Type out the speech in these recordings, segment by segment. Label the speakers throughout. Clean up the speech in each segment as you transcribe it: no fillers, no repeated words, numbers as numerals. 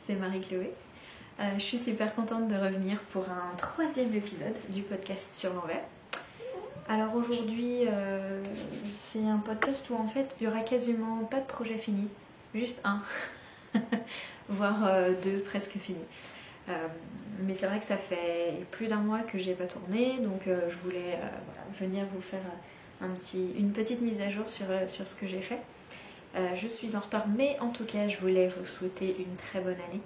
Speaker 1: c'est Marie-Chloé. Je suis super contente de revenir pour un 3e épisode du podcast sur l'envers. Alors aujourd'hui, c'est un podcast où en fait il y aura quasiment pas de projet fini, juste un, voire 2 presque finis. Mais c'est vrai que ça fait plus d'1 mois que j'ai pas tourné, donc je voulais venir vous faire une petite mise à jour sur ce que j'ai fait. Je suis en retard, mais en tout cas je voulais vous souhaiter une très bonne année.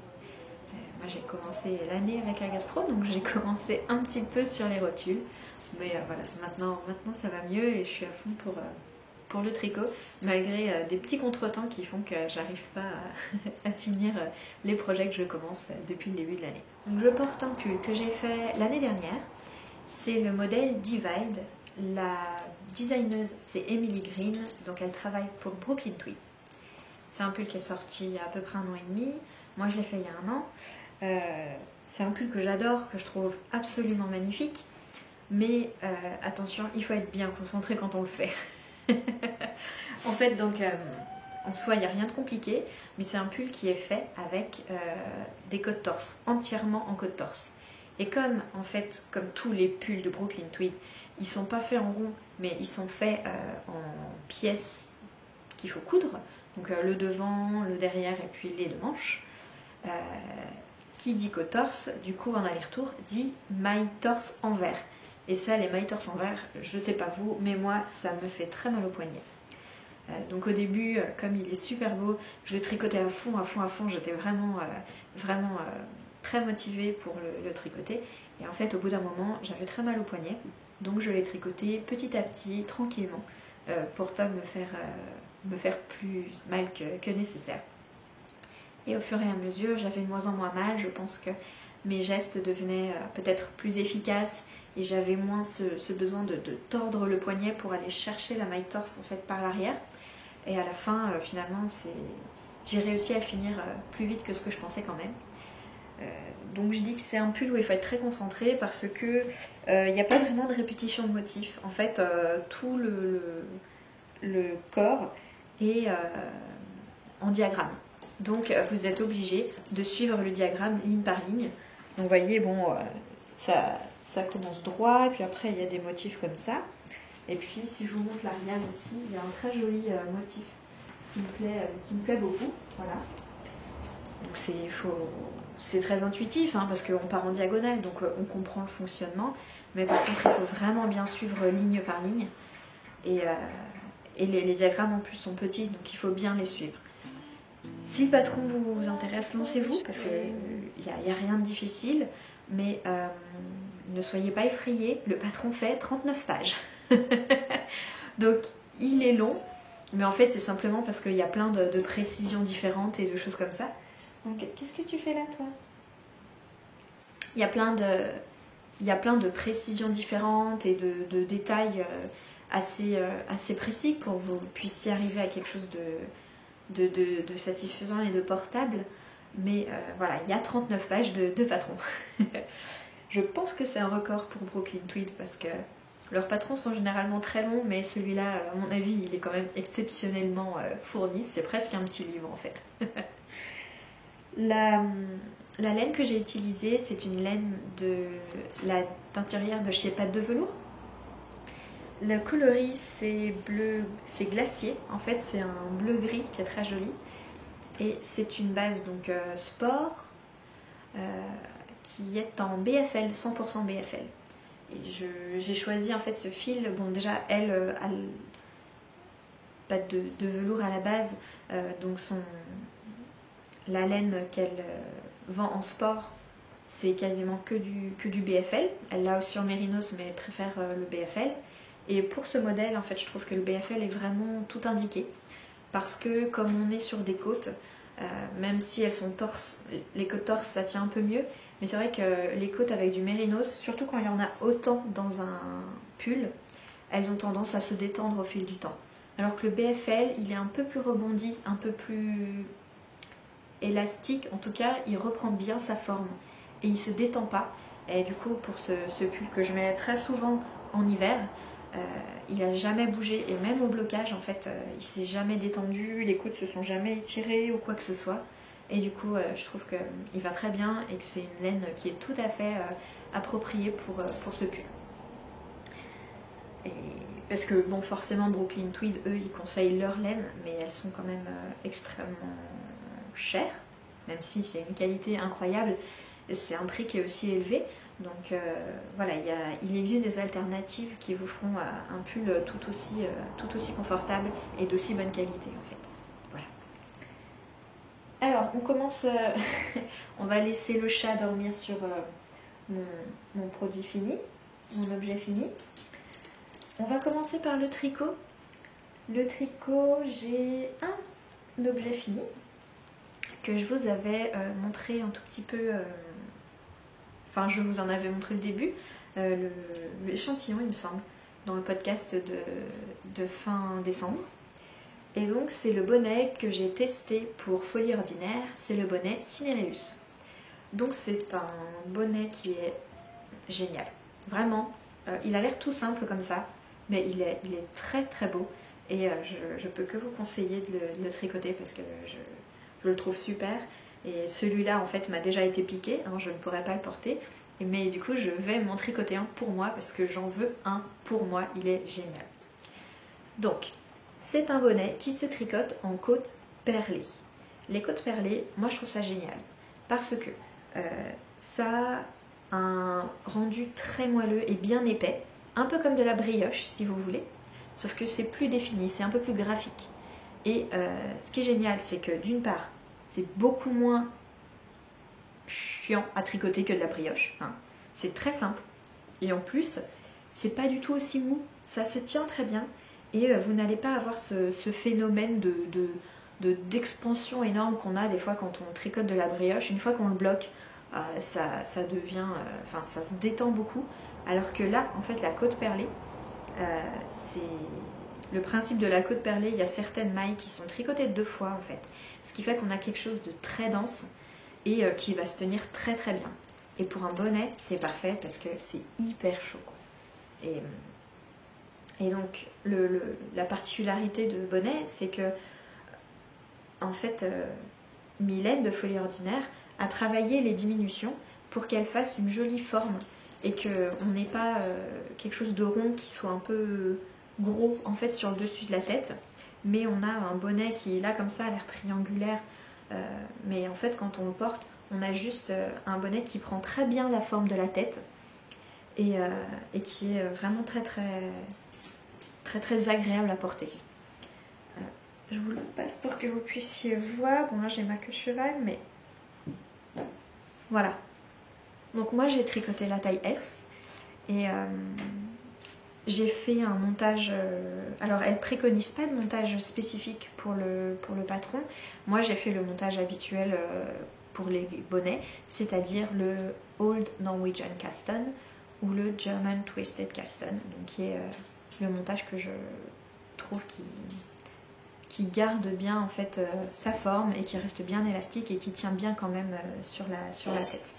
Speaker 1: Moi j'ai commencé l'année avec la gastro, donc j'ai commencé un petit peu sur les rotules. Mais voilà, maintenant ça va mieux et je suis à fond pour le tricot, malgré des petits contretemps qui font que j'arrive pas à finir les projets que je commence depuis le début de l'année. Donc je porte un pull que j'ai fait l'année dernière, c'est le modèle Divide. La designeuse c'est Emily Green, donc elle travaille pour Brooklyn Tweed. C'est un pull qui est sorti il y a à peu près 1 an et demi, moi je l'ai fait il y a 1 an. C'est un pull que j'adore, que je trouve absolument magnifique. Mais attention, il faut être bien concentré quand on le fait. En fait, donc, en soi, il n'y a rien de compliqué, mais c'est un pull qui est fait avec des côtes torse, entièrement en côte torse. Et comme, en fait, comme tous les pulls de Brooklyn Tweed, ils ne sont pas faits en rond, mais ils sont faits en pièces qu'il faut coudre, donc le devant, le derrière et puis les 2 manches. Qui dit côte torse, du coup, en aller-retour, dit maille torse envers. Et ça, les mailles torse envers, je sais pas vous, mais moi, ça me fait très mal au poignet. Donc au début, comme il est super beau, je le tricotais à fond. J'étais vraiment très motivée pour le tricoter. Et en fait, au bout d'un moment, j'avais très mal au poignet. Donc je l'ai tricoté petit à petit, tranquillement, pour pas me faire plus mal que nécessaire. Et au fur et à mesure, j'avais de moins en moins mal. Je pense que mes gestes devenaient peut-être plus efficaces et j'avais moins ce besoin de tordre le poignet pour aller chercher la maille torse en fait par l'arrière. Et à la fin, finalement, j'ai réussi à finir plus vite que ce que je pensais quand même. Donc je dis que c'est un pull où il faut être très concentré parce que il n'y a pas vraiment de répétition de motifs. En fait, tout le corps est en diagramme. Donc vous êtes obligé de suivre le diagramme ligne par ligne. Donc vous voyez, bon, ça commence droit, et puis après il y a des motifs comme ça. Et puis si je vous montre l'arrière aussi, il y a un très joli motif qui me plaît beaucoup. Voilà. Donc c'est très intuitif, hein, parce qu'on part en diagonale, donc on comprend le fonctionnement. Mais par contre, il faut vraiment bien suivre ligne par ligne. Et les diagrammes en plus sont petits, donc il faut bien les suivre. Si le patron vous intéresse, lancez-vous, parce qu'il n'y a rien de difficile, mais ne soyez pas effrayés, le patron fait 39 pages. Donc il est long, mais en fait c'est simplement parce qu'il y a plein de précisions différentes et de choses comme ça. Donc qu'est-ce que tu fais là toi ? Il y a plein de précisions différentes et de détails assez précis pour que vous puissiez arriver à quelque chose de satisfaisant et de portable. Mais voilà, il y a 39 pages de patron. Je pense que c'est un record pour Brooklyn Tweed parce que leurs patrons sont généralement très longs, mais celui-là, à mon avis, il est quand même exceptionnellement fourni. C'est presque un petit livre en fait. La laine que j'ai utilisée, c'est une laine de la teinturière de chez Pâte de Velours. Le coloris c'est glacier, en fait c'est un bleu gris qui est très joli et c'est une base donc sport qui est en BFL, 100% BFL. Et j'ai choisi en fait ce fil, bon déjà elle a pâte de velours à la base, donc la laine qu'elle vend en sport c'est quasiment que du BFL, elle l'a aussi en mérinos mais elle préfère le BFL. Et pour ce modèle, en fait, je trouve que le BFL est vraiment tout indiqué. Parce que comme on est sur des côtes, même si elles sont torses, les côtes torses, ça tient un peu mieux. Mais c'est vrai que les côtes avec du mérinos, surtout quand il y en a autant dans un pull, elles ont tendance à se détendre au fil du temps. Alors que le BFL, il est un peu plus rebondi, un peu plus élastique. En tout cas, il reprend bien sa forme. Et il ne se détend pas. Et du coup, pour ce pull que je mets très souvent en hiver, il n'a jamais bougé et même au blocage en fait il s'est jamais détendu, les côtes se sont jamais étirées ou quoi que ce soit. Et du coup, je trouve qu'il va très bien et que c'est une laine qui est tout à fait appropriée pour ce pull. Et parce que bon, forcément Brooklyn Tweed, eux, ils conseillent leur laine, mais elles sont quand même extrêmement chères, même si c'est une qualité incroyable, c'est un prix qui est aussi élevé. Donc voilà, il existe des alternatives qui vous feront un pull tout aussi confortable et d'aussi bonne qualité en fait. Voilà. Alors on commence, on va laisser le chat dormir sur mon produit fini, mon objet fini. On va commencer par le tricot. Le tricot, j'ai un objet fini que je vous avais montré un tout petit peu, enfin je vous en avais montré le début, l'échantillon il me semble, dans le podcast de fin décembre. Et donc c'est le bonnet que j'ai testé pour Folie Ordinaire, c'est le bonnet Cinereus. Donc c'est un bonnet qui est génial, vraiment, il a l'air tout simple comme ça, mais il est très très beau et je peux que vous conseiller de le tricoter parce que je le trouve super. Et celui-là en fait m'a déjà été piqué, hein, je ne pourrais pas le porter, mais du coup je vais m'en tricoter un pour moi parce que j'en veux un pour moi, il est génial. Donc c'est un bonnet qui se tricote en côte perlée. Les côtes perlées, moi je trouve ça génial parce que ça a un rendu très moelleux et bien épais, un peu comme de la brioche si vous voulez, sauf que c'est plus défini, c'est un peu plus graphique. Et ce qui est génial, c'est que d'une part, c'est beaucoup moins chiant à tricoter que de la brioche, hein. C'est très simple, et en plus, c'est pas du tout aussi mou, ça se tient très bien, et vous n'allez pas avoir ce phénomène d'expansion énorme qu'on a des fois quand on tricote de la brioche. Une fois qu'on le bloque, ça devient, enfin ça se détend beaucoup, alors que là, en fait, la côte perlée, c'est le principe de la côte perlée. Il y a certaines mailles qui sont tricotées 2 fois en fait, ce qui fait qu'on a quelque chose de très dense et qui va se tenir très très bien. Et pour un bonnet, c'est parfait parce que c'est hyper chaud. Et donc la particularité de ce bonnet, c'est que en fait, Mylène de Folie Ordinaire a travaillé les diminutions pour qu'elles fassent une jolie forme et qu'on n'ait pas quelque chose de rond qui soit un peu gros en fait sur le dessus de la tête, mais on a un bonnet qui est là comme ça, a l'air triangulaire, mais en fait quand on le porte, on a juste un bonnet qui prend très bien la forme de la tête et qui est vraiment très très très très agréable à porter. Je vous le passe pour que vous puissiez voir. Bon là j'ai ma queue de cheval, mais voilà. Donc moi j'ai tricoté la taille S et j'ai fait un montage, alors elle préconise pas de montage spécifique pour le patron. Moi j'ai fait le montage habituel pour les bonnets, c'est-à-dire le Old Norwegian Caston ou le German Twisted Caston, donc qui est le montage que je trouve qui garde bien en fait sa forme et qui reste bien élastique et qui tient bien quand même sur la tête.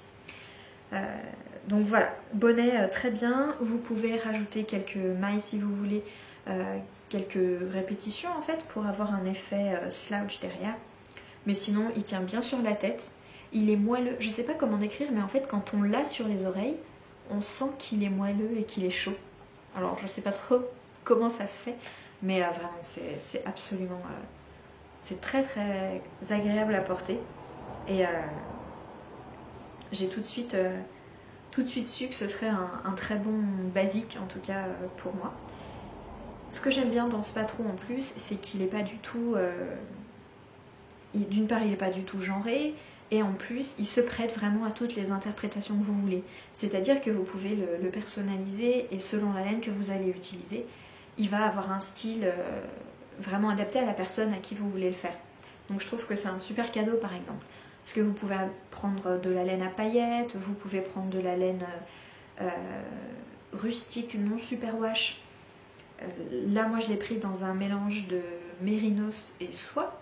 Speaker 1: Donc voilà, bonnet très bien. Vous pouvez rajouter quelques mailles si vous voulez, quelques répétitions en fait pour avoir un effet slouch derrière. Mais sinon, il tient bien sur la tête. Il est moelleux. Je sais pas comment décrire, mais en fait, quand on l'a sur les oreilles, on sent qu'il est moelleux et qu'il est chaud. Alors, je sais pas trop comment ça se fait, mais vraiment, c'est absolument, c'est très très agréable à porter. Et j'ai tout de suite su que ce serait un très bon basique, en tout cas pour moi. Ce que j'aime bien dans ce patron en plus, c'est qu'il n'est pas du tout... d'une part, il n'est pas du tout genré, et en plus, il se prête vraiment à toutes les interprétations que vous voulez. C'est-à-dire que vous pouvez le personnaliser, et selon la laine que vous allez utiliser, il va avoir un style vraiment adapté à la personne à qui vous voulez le faire. Donc je trouve que c'est un super cadeau par exemple. Parce que vous pouvez prendre de la laine à paillettes, vous pouvez prendre de la laine rustique non superwash. Là, moi, je l'ai pris dans un mélange de mérinos et soie.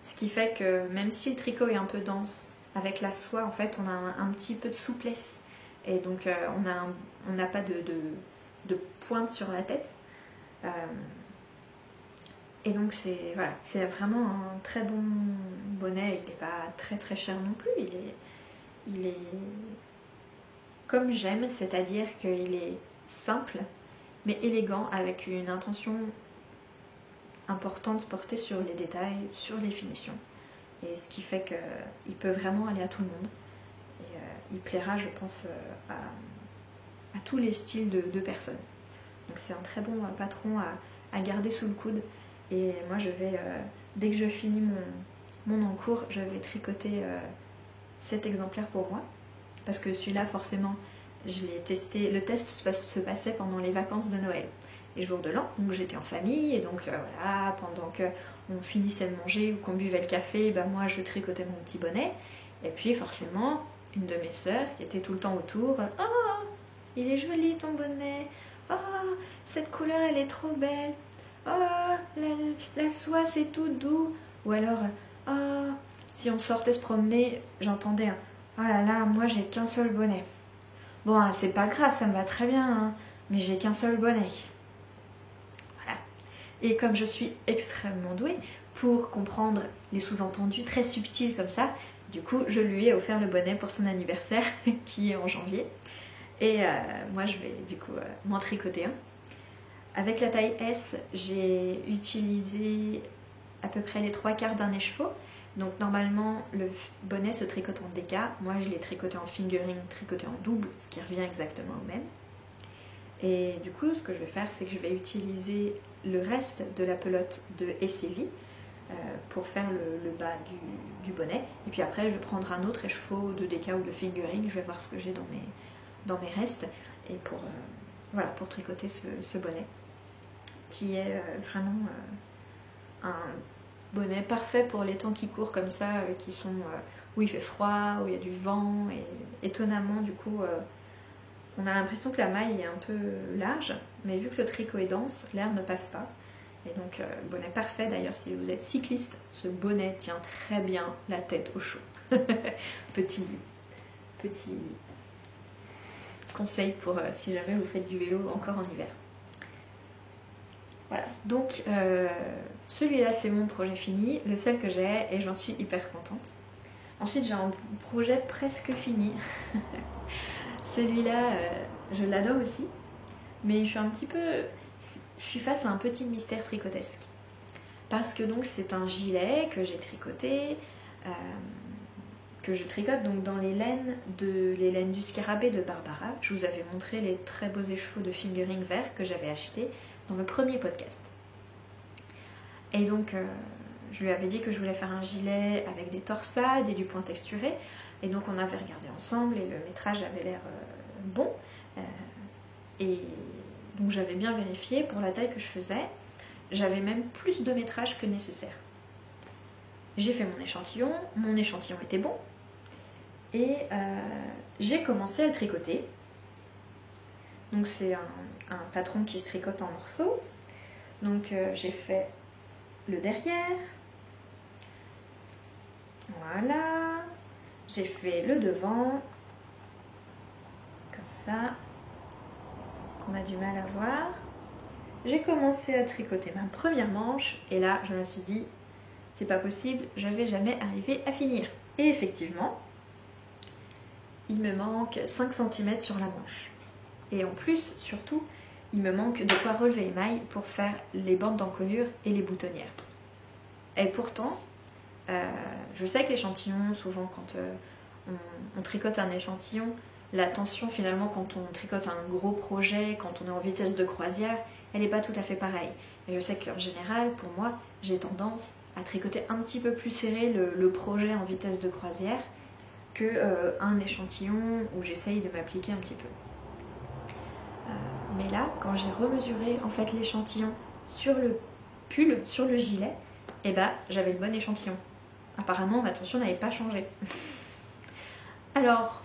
Speaker 1: Ce qui fait que même si le tricot est un peu dense, avec la soie, en fait, on a un petit peu de souplesse. Et donc, on n'a pas de pointe sur la tête. Et donc c'est vraiment un très bon bonnet. Il n'est pas très très cher non plus. Il est comme j'aime, c'est-à-dire qu'il est simple mais élégant, avec une intention importante portée sur les détails, sur les finitions. Et ce qui fait qu'il peut vraiment aller à tout le monde. Et il plaira, je pense, à tous les styles de personnes. Donc c'est un très bon patron à garder sous le coude. Et moi je vais, dès que je finis mon encours, je vais tricoter cet exemplaire pour moi. Parce que celui-là, forcément, je l'ai testé. Le test se passait pendant les vacances de Noël, les jours de l'an. Donc j'étais en famille et donc voilà, pendant qu'on finissait de manger ou qu'on buvait le café, moi je tricotais mon petit bonnet. Et puis forcément, une de mes sœurs qui était tout le temps autour, « Oh, il est joli ton bonnet. Oh, cette couleur elle est trop belle. Oh, la soie c'est tout doux. » Ou alors, « Oh, si on sortait se promener, j'entendais un « Oh là là, moi j'ai qu'un seul bonnet. Bon, c'est pas grave, ça me va très bien, hein, mais j'ai qu'un seul bonnet. » Voilà. Et comme je suis extrêmement douée pour comprendre les sous-entendus très subtils comme ça, du coup, je lui ai offert le bonnet pour son anniversaire, qui est en janvier. Et moi, je vais du coup m'en tricoter un. Avec la taille S, j'ai utilisé à peu près les 3/4 d'un écheveau. Donc normalement, le bonnet se tricote en déca. Moi, je l'ai tricoté en fingering, tricoté en double, ce qui revient exactement au même. Et du coup, ce que je vais faire, c'est que je vais utiliser le reste de la pelote de Essevi pour faire le bas du bonnet. Et puis après, je vais prendre un autre écheveau de déca ou de fingering. Je vais voir ce que j'ai dans mes restes. Et pour tricoter ce bonnet, qui est vraiment un bonnet parfait pour les temps qui courent comme ça, qui sont où il fait froid, où il y a du vent, et étonnamment du coup on a l'impression que la maille est un peu large, mais vu que le tricot est dense, l'air ne passe pas. Et donc bonnet parfait. D'ailleurs, si vous êtes cycliste, ce bonnet tient très bien la tête au chaud. petit conseil pour si jamais vous faites du vélo encore en hiver. Voilà, donc celui-là c'est mon projet fini, le seul que j'ai, et j'en suis hyper contente. Ensuite j'ai un projet presque fini. Celui-là, je l'adore aussi, mais je suis face à un petit mystère tricotesque. Parce que donc c'est un gilet que j'ai tricoté, que je tricote donc dans les laines du scarabée de Barbara. Je vous avais montré les très beaux écheveaux de fingering vert que j'avais achetés dans le premier podcast. Et donc je lui avais dit que je voulais faire un gilet avec des torsades et du point texturé, et donc on avait regardé ensemble et le métrage avait l'air bon, et donc j'avais bien vérifié pour la taille que je faisais, j'avais même plus de métrage que nécessaire. J'ai fait mon échantillon était bon, et j'ai commencé à le tricoter. Donc c'est un patron qui se tricote en morceaux. Donc j'ai fait le derrière, voilà, j'ai fait le devant, comme ça, qu'on a du mal à voir. J'ai commencé à tricoter ma première manche, et là je me suis dit, c'est pas possible, je vais jamais arriver à finir. Et effectivement, il me manque 5 cm sur la manche. Et en plus, surtout, il me manque de quoi relever les mailles pour faire les bandes d'encolure et les boutonnières. Et pourtant, je sais que l'échantillon, souvent quand on tricote un échantillon, la tension finalement quand on tricote un gros projet, quand on est en vitesse de croisière, elle n'est pas tout à fait pareille. Et je sais qu'en général, pour moi, j'ai tendance à tricoter un petit peu plus serré le projet en vitesse de croisière qu'un échantillon où j'essaye de m'appliquer un petit peu. Mais là, quand j'ai remesuré en fait l'échantillon sur le pull, sur le gilet, et j'avais le bon échantillon. Apparemment, ma tension n'avait pas changé. Alors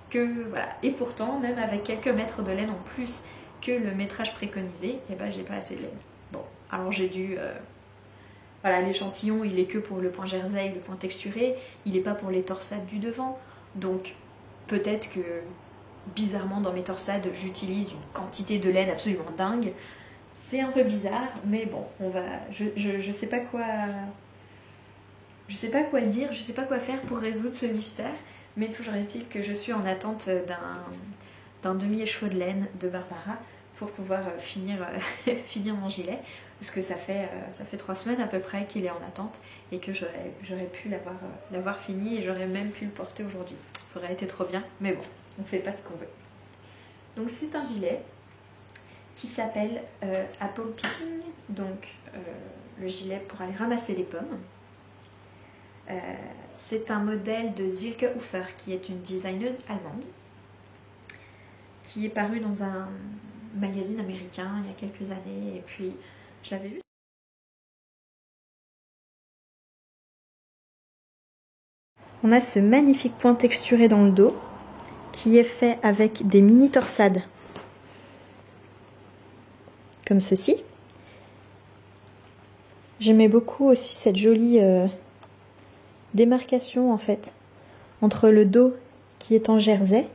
Speaker 1: que voilà, et pourtant, même avec quelques mètres de laine en plus que le métrage préconisé, j'ai pas assez de laine. Bon, alors j'ai dû... voilà, l'échantillon, il est que pour le point jersey, le point texturé, il n'est pas pour les torsades du devant. Donc peut-être que bizarrement dans mes torsades, j'utilise une quantité de laine absolument dingue. C'est un peu bizarre, mais bon, je sais pas quoi... Je sais pas quoi dire, je sais pas quoi faire pour résoudre ce mystère, mais toujours est-il que je suis en attente d'un demi-écheveau de laine de Barbara pour pouvoir finir mon gilet, parce que ça fait 3 semaines à peu près qu'il est en attente et que j'aurais pu l'avoir fini et j'aurais même pu le porter aujourd'hui. Ça aurait été trop bien, mais bon, on fait pas ce qu'on veut. Donc c'est un gilet qui s'appelle Apple Picking, donc le gilet pour aller ramasser les pommes. C'est un modèle de Silke Hofer, qui est une designeuse allemande, qui est parue dans un magazine américain il y a quelques années, et puis je l'avais vu. On a ce magnifique point texturé dans le dos, qui est fait avec des mini torsades, comme ceci. J'aimais beaucoup aussi cette jolie démarcation en fait entre le dos qui est en jersey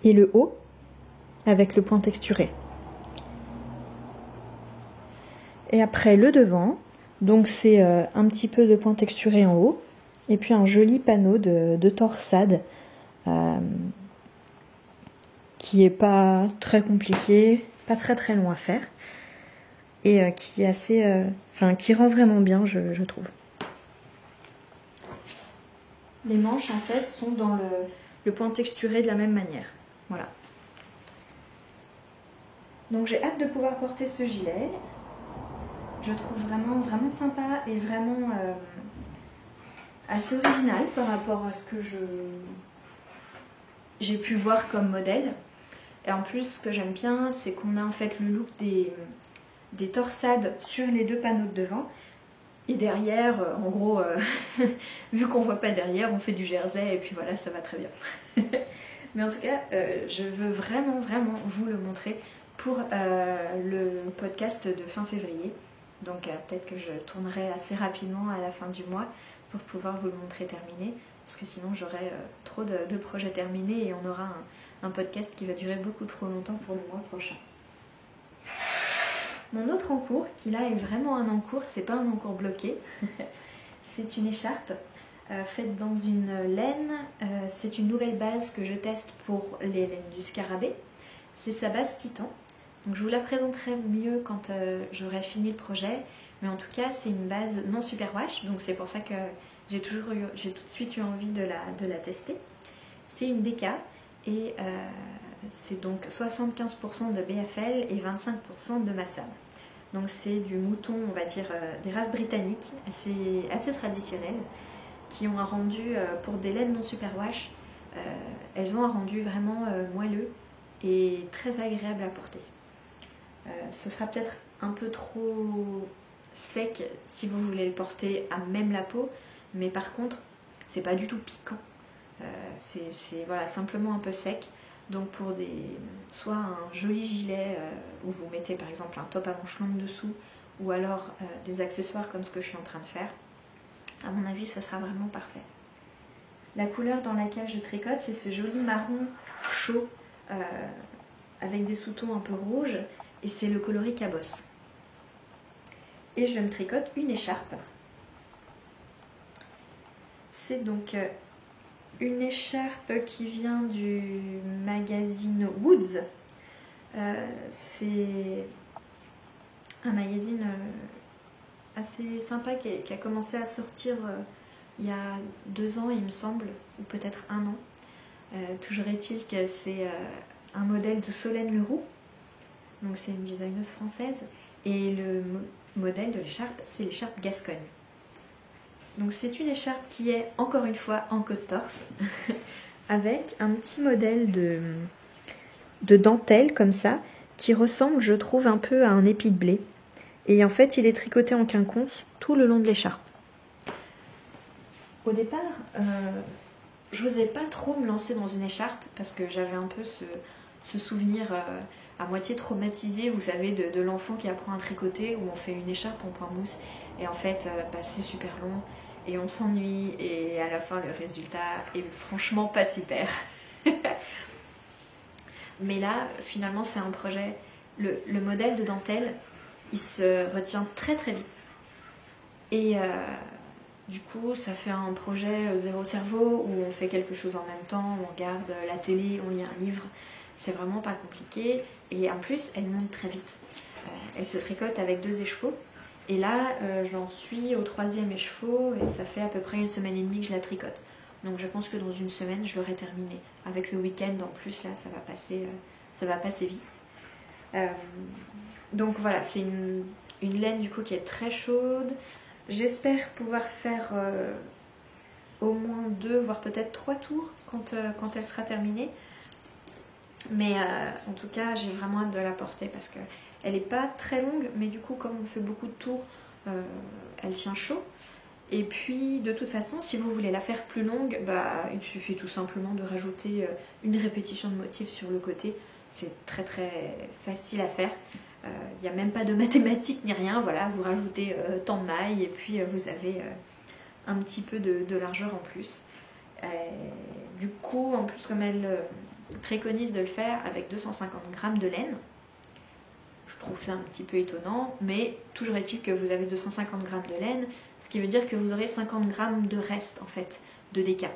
Speaker 1: et le haut avec le point texturé. Et après le devant, donc c'est un petit peu de point texturé en haut et puis un joli panneau de torsade qui est pas très compliqué, pas très long à faire et qui est assez, qui rend vraiment bien, je trouve. Les manches en fait sont dans le point texturé de la même manière. Voilà. Donc j'ai hâte de pouvoir porter ce gilet. Je trouve vraiment sympa et vraiment assez original par rapport à ce que j'ai pu voir comme modèle. Et en plus, ce que j'aime bien, c'est qu'on a en fait le look des torsades sur les deux panneaux de devant. Et derrière, en gros, vu qu'on voit pas derrière, on fait du jersey et puis voilà, ça va très bien. Mais en tout cas, je veux vraiment vous le montrer pour le podcast de fin février. Donc peut-être que je tournerai assez rapidement à la fin du mois pour pouvoir vous le montrer terminé. Parce que sinon, j'aurai trop de projets terminés et on aura un podcast qui va durer beaucoup trop longtemps pour le mois prochain. Mon autre encours, qui là est vraiment un encours, c'est pas un encours bloqué, c'est une écharpe faite dans une laine. C'est une nouvelle base que je teste pour les laines du scarabée. C'est sa base Titan. Donc je vous la présenterai mieux quand j'aurai fini le projet. Mais en tout cas, c'est une base non superwash, donc c'est pour ça que j'ai tout de suite eu envie de la tester. C'est une DK et c'est donc 75% de BFL et 25% de Massab. Donc c'est du mouton, on va dire, des races britanniques, assez traditionnelles, qui ont un rendu, pour des laines non superwash, elles ont un rendu vraiment moelleux et très agréable à porter. Ce sera peut-être un peu trop sec si vous voulez le porter à même la peau, mais par contre, c'est pas du tout piquant. C'est voilà, simplement un peu sec. Donc pour soit un joli gilet où vous mettez par exemple un top à manches longues dessous, ou alors des accessoires comme ce que je suis en train de faire, à mon avis ce sera vraiment parfait. La couleur dans laquelle je tricote, c'est ce joli marron chaud avec des sous-tons un peu rouges, et c'est le coloris Cabosse. Et je me tricote une écharpe. C'est donc une écharpe qui vient du magazine Woods. C'est un magazine assez sympa qui a commencé à sortir il y a 2 ans, il me semble, ou peut-être 1 an. Toujours est-il que c'est un modèle de Solène Leroux. Donc c'est une designeuse française. Et le modèle de l'écharpe, c'est l'écharpe Gascogne. Donc c'est une écharpe qui est encore une fois en côte torse avec un petit modèle de dentelle comme ça qui ressemble, je trouve, un peu à un épi de blé. Et en fait, il est tricoté en quinconce tout le long de l'écharpe. Au départ, je n'osais pas trop me lancer dans une écharpe parce que j'avais un peu ce souvenir à moitié traumatisé, vous savez, de l'enfant qui apprend à tricoter, où on fait une écharpe en point mousse et en fait, c'est super long. Et on s'ennuie et à la fin le résultat est franchement pas super. Mais là finalement c'est un projet, le modèle de dentelle il se retient très très vite. Et du coup, ça fait un projet zéro cerveau où on fait quelque chose en même temps, on regarde la télé, on lit un livre. C'est vraiment pas compliqué. Et en plus, elle monte très vite. Elle se tricote avec 2 écheveaux. Et là, j'en suis au 3e écheveau et ça fait à peu près 1 semaine et demie que je la tricote. Donc je pense que dans 1 semaine, je l'aurai terminée. Avec le week-end en plus, là, ça va passer vite. Donc voilà, c'est une laine du coup qui est très chaude. J'espère pouvoir faire au moins 2, voire peut-être 3 tours quand elle sera terminée. Mais en tout cas, j'ai vraiment hâte de la porter parce qu'elle n'est pas très longue, mais du coup, comme on fait beaucoup de tours, elle tient chaud. Et puis, de toute façon, si vous voulez la faire plus longue, il suffit tout simplement de rajouter une répétition de motifs sur le côté. C'est très très facile à faire. Il n'y a même pas de mathématiques ni rien. Voilà, vous rajoutez tant de mailles et puis vous avez un petit peu de largeur en plus. Du coup, en plus, comme elle préconise de le faire avec 250 grammes de laine, je trouve ça un petit peu étonnant, mais toujours est-il que vous avez 250 grammes de laine, ce qui veut dire que vous aurez 50 grammes de reste en fait, de déca.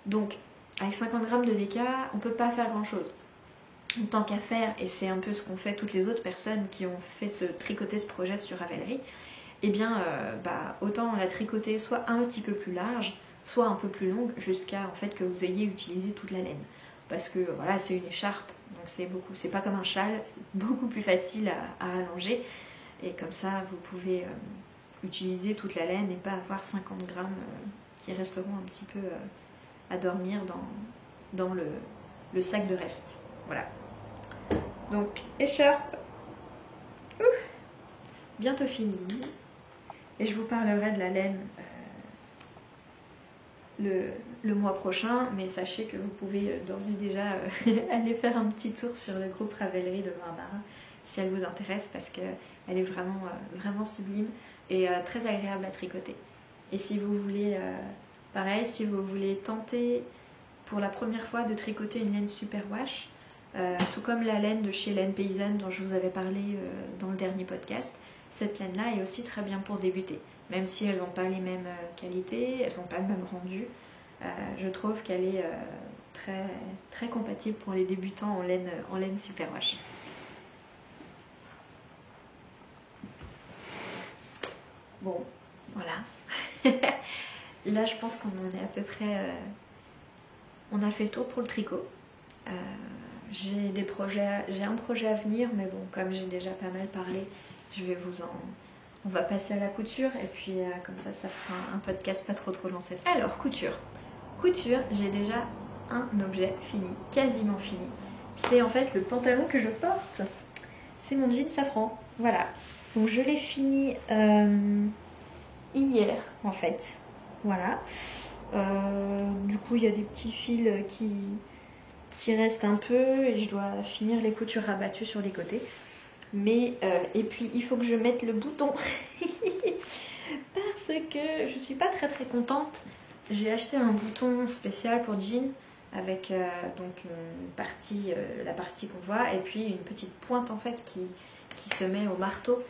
Speaker 1: Donc, avec 50 grammes de déca, on ne peut pas faire grand-chose. Tant qu'à faire, et c'est un peu ce qu'ont fait toutes les autres personnes qui ont fait tricoter ce projet sur Ravelry, eh bien, autant la tricoter soit un petit peu plus large, soit un peu plus longue, jusqu'à en fait que vous ayez utilisé toute la laine. Parce que voilà, c'est une écharpe, donc c'est pas comme un châle, c'est beaucoup plus facile à allonger. Et comme ça, vous pouvez utiliser toute la laine et pas avoir 50 grammes qui resteront un petit peu à dormir dans le sac de reste. Voilà. Donc, écharpe, bientôt finie. Et je vous parlerai de la laine le mois prochain, mais sachez que vous pouvez d'ores et déjà aller faire un petit tour sur le groupe Ravelry de Barbara si elle vous intéresse, parce qu'elle est vraiment, vraiment sublime et très agréable à tricoter. Et si vous voulez, pareil, si vous voulez tenter pour la première fois de tricoter une laine superwash, tout comme la laine de chez Laine Paysanne dont je vous avais parlé dans le dernier podcast, cette laine-là est aussi très bien pour débuter. Même si elles n'ont pas les mêmes qualités, elles n'ont pas le même rendu, je trouve qu'elle est très, très compatible pour les débutants en laine superwash. Bon, voilà. Là, je pense qu'on en est à peu près... on a fait le tour pour le tricot. J'ai un projet à venir, mais bon, comme j'ai déjà pas mal parlé, on va passer à la couture, et puis comme ça fera un podcast pas trop long. Alors, couture, j'ai déjà un objet fini, quasiment fini. C'est en fait le pantalon que je porte. C'est mon jean safran, voilà. Donc je l'ai fini hier, en fait. Voilà. Du coup, il y a des petits fils qui restent un peu, et je dois finir les coutures rabattues sur les côtés. Mais, et puis il faut que je mette le bouton parce que je suis pas très très contente. J'ai acheté un bouton spécial pour jean avec donc la partie qu'on voit, et puis une petite pointe en fait qui se met au marteau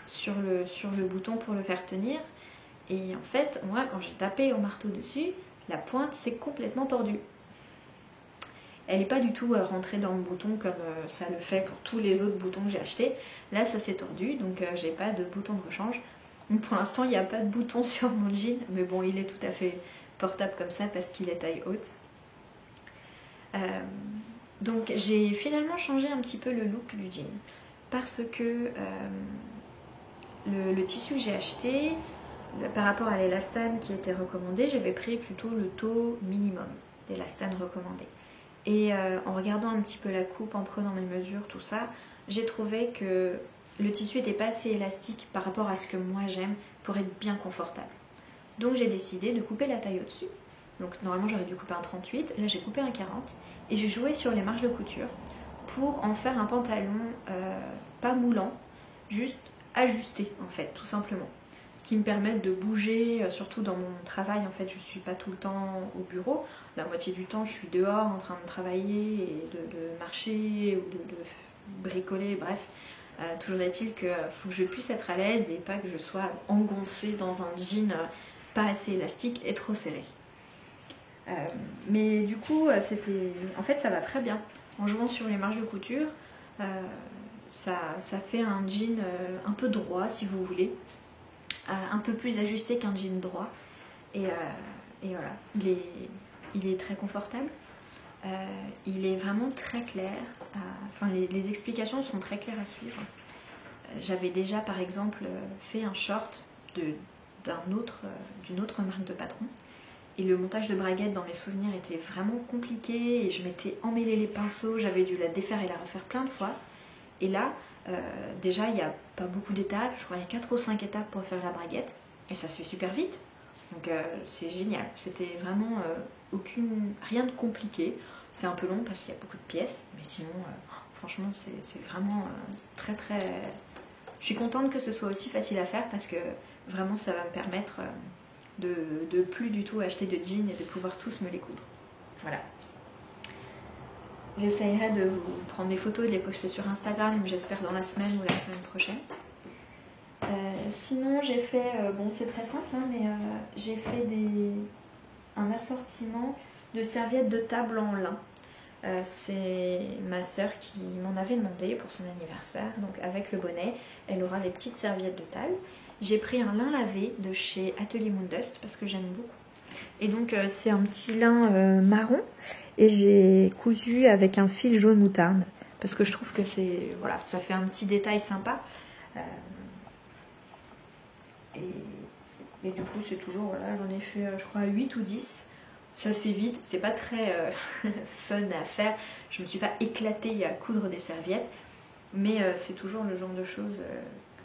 Speaker 1: sur le bouton pour le faire tenir. Et en fait, moi quand j'ai tapé au marteau dessus, la pointe s'est complètement tordue. Elle n'est pas du tout rentrée dans le bouton comme ça le fait pour tous les autres boutons que j'ai achetés. Là, ça s'est tordu, donc j'ai pas de bouton de rechange. Donc pour l'instant, il n'y a pas de bouton sur mon jean, mais bon, il est tout à fait portable comme ça parce qu'il est taille haute. Donc j'ai finalement changé un petit peu le look du jean parce que le tissu que j'ai acheté, par rapport à l'élastane qui était recommandé, j'avais pris plutôt le taux minimum d'élastane recommandé. Et en regardant un petit peu la coupe, en prenant mes mesures, tout ça, j'ai trouvé que le tissu n'était pas assez élastique par rapport à ce que moi j'aime pour être bien confortable. Donc j'ai décidé de couper la taille au-dessus. Donc normalement j'aurais dû couper un 38, là j'ai coupé un 40 et j'ai joué sur les marges de couture pour en faire un pantalon pas moulant, juste ajusté en fait, tout simplement, qui me permettent de bouger, surtout dans mon travail. En fait, je suis pas tout le temps au bureau. La moitié du temps, je suis dehors en train de travailler et de marcher ou de bricoler, bref. Toujours est-il qu'il faut que je puisse être à l'aise et pas que je sois engoncée dans un jean pas assez élastique et trop serré. Mais du coup, en fait, ça va très bien. En jouant sur les marges de couture, ça fait un jean un peu droit, si vous voulez, un peu plus ajusté qu'un jean droit. Et voilà, il est très confortable. Il est vraiment très clair. Enfin, les explications sont très claires à suivre. J'avais déjà, par exemple, fait un short d'une autre marque de patron. Et le montage de braguette dans mes souvenirs était vraiment compliqué et je m'étais emmêlé les pinceaux, j'avais dû la défaire et la refaire plein de fois. Et là, déjà, il n'y a pas beaucoup d'étapes, je crois qu'il y a 4 ou 5 étapes pour faire la braguette et ça se fait super vite. Donc c'est génial, c'était vraiment rien de compliqué. C'est un peu long parce qu'il y a beaucoup de pièces, mais sinon, franchement, c'est vraiment très très... Je suis contente que ce soit aussi facile à faire parce que vraiment ça va me permettre de plus du tout acheter de jeans et de pouvoir tous me les coudre. Voilà. J'essayerai de vous prendre des photos, de les poster sur Instagram, j'espère dans la semaine ou la semaine prochaine. Sinon j'ai fait, bon c'est très simple, hein, mais j'ai fait un assortiment de serviettes de table en lin. C'est ma sœur qui m'en avait demandé pour son anniversaire, donc avec le bonnet, elle aura des petites serviettes de table. J'ai pris un lin lavé de chez Atelier Moondust parce que j'aime beaucoup. Et donc c'est un petit lin marron et j'ai cousu avec un fil jaune moutarde parce que je trouve que voilà, ça fait un petit détail sympa. Et du coup c'est toujours, voilà, j'en ai fait je crois 8 ou 10. Ça se fait vite, c'est pas très fun à faire. Je me suis pas éclatée à coudre des serviettes, mais c'est toujours le genre de choses...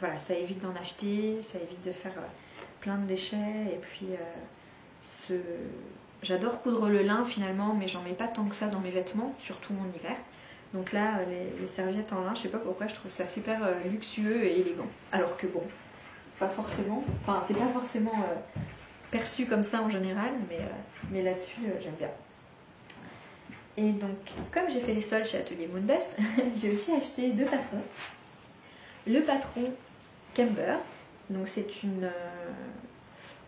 Speaker 1: Voilà, ça évite d'en acheter, ça évite de faire plein de déchets. Et puis, j'adore coudre le lin finalement, mais j'en mets pas tant que ça dans mes vêtements, surtout en hiver. Donc là, les serviettes en lin, je sais pas pourquoi, je trouve ça super luxueux et élégant. Alors que bon, pas forcément, enfin c'est pas forcément perçu comme ça en général, mais là-dessus, j'aime bien. Et donc, comme j'ai fait les soldes chez Atelier Moondust, j'ai aussi acheté 2 patrons. Le patron Camber, donc c'est une...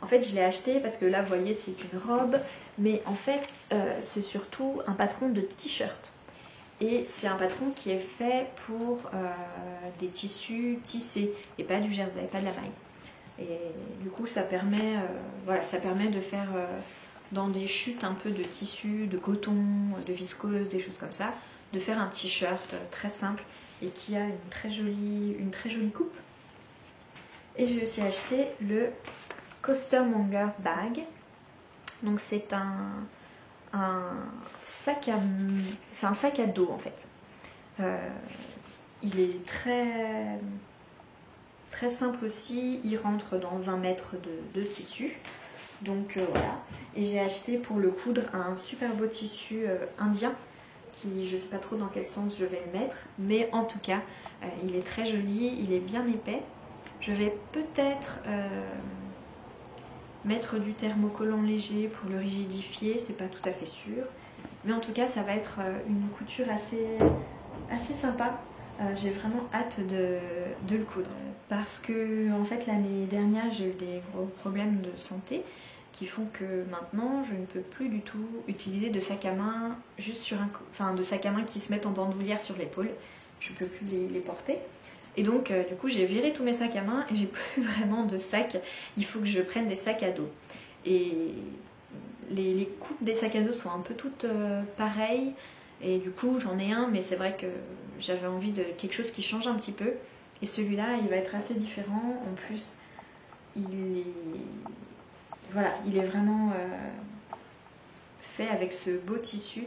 Speaker 1: En fait, je l'ai acheté parce que là, vous voyez, c'est une robe, mais en fait, c'est surtout un patron de t-shirt. Et c'est un patron qui est fait pour des tissus tissés, et pas du jersey, pas de la maille. Et du coup, ça permet, voilà, ça permet de faire dans des chutes un peu de tissu, de coton, de viscose, des choses comme ça, de faire un t-shirt très simple et qui a une très jolie coupe. Et j'ai aussi acheté le Costermonger Bag. Donc c'est un sac à dos en fait. Il est très simple aussi. Il rentre dans 1 mètre de tissu. Donc voilà. Et j'ai acheté pour le coudre un super beau tissu indien. Qui, je ne sais pas trop dans quel sens je vais le mettre, mais en tout cas il est très joli, il est bien épais. Je vais peut-être mettre du thermocollant léger pour le rigidifier, c'est pas tout à fait sûr, mais en tout cas ça va être une couture assez sympa. J'ai vraiment hâte de le coudre parce que en fait l'année dernière j'ai eu des gros problèmes de santé qui font que maintenant je ne peux plus du tout utiliser de sac à main juste sur de sac à main qui se mettent en bandoulière sur l'épaule. Je ne peux plus les porter. Et donc du coup j'ai viré tous mes sacs à main et j'ai plus vraiment de sacs. Il faut que je prenne des sacs à dos. Et les coupes des sacs à dos sont un peu toutes pareilles. Et du coup j'en ai un, mais c'est vrai que j'avais envie de quelque chose qui change un petit peu. Et celui-là il va être assez différent. En plus il est vraiment fait avec ce beau tissu.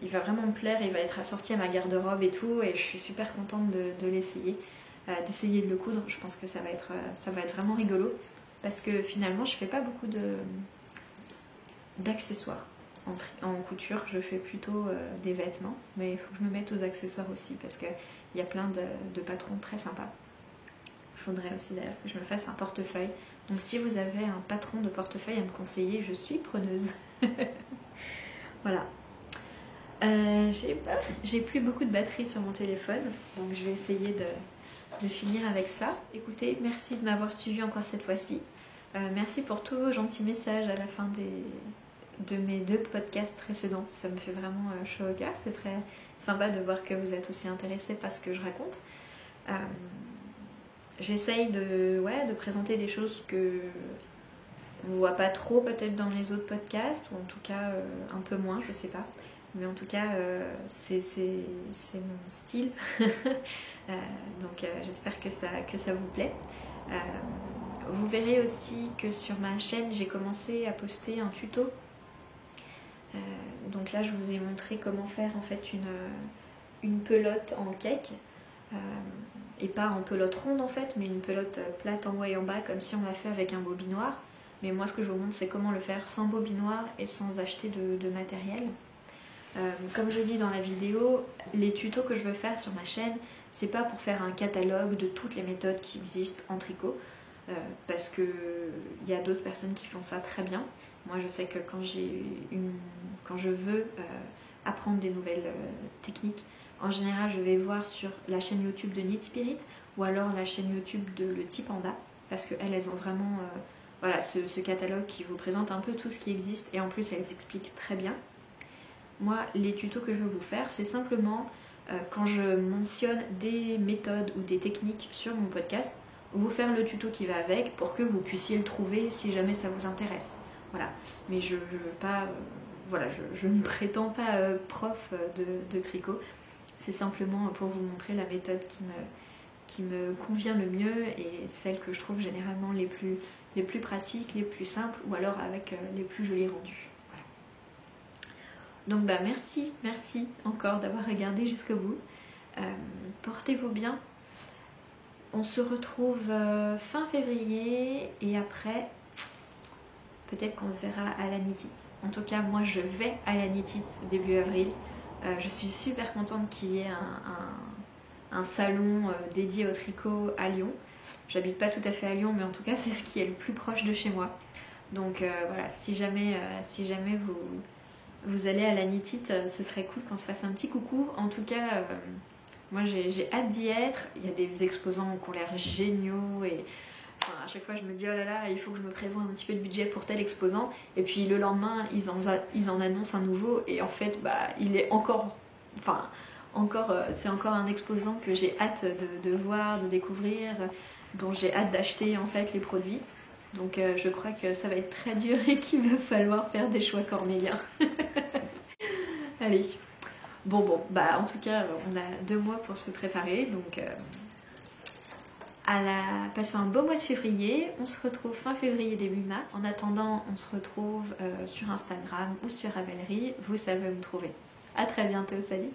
Speaker 1: Il va vraiment me plaire, il va être assorti à ma garde-robe et tout, et je suis super contente de l'essayer, d'essayer de le coudre. Je pense que ça va être vraiment rigolo, parce que finalement je fais pas beaucoup d'accessoires en couture. Je fais plutôt des vêtements, mais il faut que je me mette aux accessoires aussi, parce qu'il y a plein de patrons très sympas. Il faudrait aussi d'ailleurs que je me fasse un portefeuille. Donc si vous avez un patron de portefeuille à me conseiller, je suis preneuse. Voilà. J'ai plus beaucoup de batterie sur mon téléphone, donc je vais essayer de finir avec ça. Écoutez, merci de m'avoir suivi encore cette fois-ci. Merci pour tous vos gentils messages à la fin de mes 2 podcasts précédents. Ça me fait vraiment chaud au cœur. C'est très sympa de voir que vous êtes aussi intéressés par ce que je raconte. J'essaye de présenter des choses que on ne voit pas trop peut-être dans les autres podcasts, ou en tout cas un peu moins, je sais pas. Mais en tout cas, c'est mon style. Donc j'espère que ça vous plaît. Vous verrez aussi que sur ma chaîne, j'ai commencé à poster un tuto. Donc là, je vous ai montré comment faire en fait une pelote en cake. Et pas en pelote ronde en fait, mais une pelote plate en haut et en bas, comme si on l'a fait avec un bobinoir. Mais moi, ce que je vous montre, c'est comment le faire sans bobinoir et sans acheter de matériel. Comme je dis dans la vidéo, les tutos que je veux faire sur ma chaîne, c'est pas pour faire un catalogue de toutes les méthodes qui existent en tricot, parce que il y a d'autres personnes qui font ça très bien. Moi, je sais que quand je veux apprendre des nouvelles techniques, en général, je vais voir sur la chaîne YouTube de Knit Spirit ou alors la chaîne YouTube de Le Petit Panda, parce qu'elles ont vraiment ce catalogue qui vous présente un peu tout ce qui existe et en plus, elles expliquent très bien. Moi, les tutos que je veux vous faire, c'est simplement quand je mentionne des méthodes ou des techniques sur mon podcast, vous faire le tuto qui va avec pour que vous puissiez le trouver si jamais ça vous intéresse. Voilà. Mais je ne prétends pas prof de tricot. C'est simplement pour vous montrer la méthode qui me convient le mieux et celle que je trouve généralement les plus pratiques, les plus simples ou alors avec les plus jolis rendus. Donc merci encore d'avoir regardé jusqu'au bout. Portez-vous bien. On se retrouve fin février et après, peut-être qu'on se verra à la Knit It. En tout cas, moi je vais à la Knit It début avril. Je suis super contente qu'il y ait un salon dédié au tricot à Lyon. J'habite pas tout à fait à Lyon, mais en tout cas c'est ce qui est le plus proche de chez moi. Donc voilà, si jamais vous allez à la Knit It, ce serait cool qu'on se fasse un petit coucou. En tout cas, moi j'ai hâte d'y être. Il y a des exposants qui ont l'air géniaux et à chaque fois je me dis oh là là, il faut que je me prévoie un petit peu de budget pour tel exposant. Et puis le lendemain, ils en annoncent un nouveau et en fait il est c'est encore un exposant que j'ai hâte de voir, de découvrir, dont j'ai hâte d'acheter en fait les produits. Donc je crois que ça va être très dur et qu'il va falloir faire des choix cornéliens. Allez. En tout cas, on a 2 mois pour se préparer, donc passez un beau mois de février. On se retrouve fin février, début mars. En attendant, on se retrouve sur Instagram ou sur Ravelry. Vous savez où me trouver. À très bientôt, salut!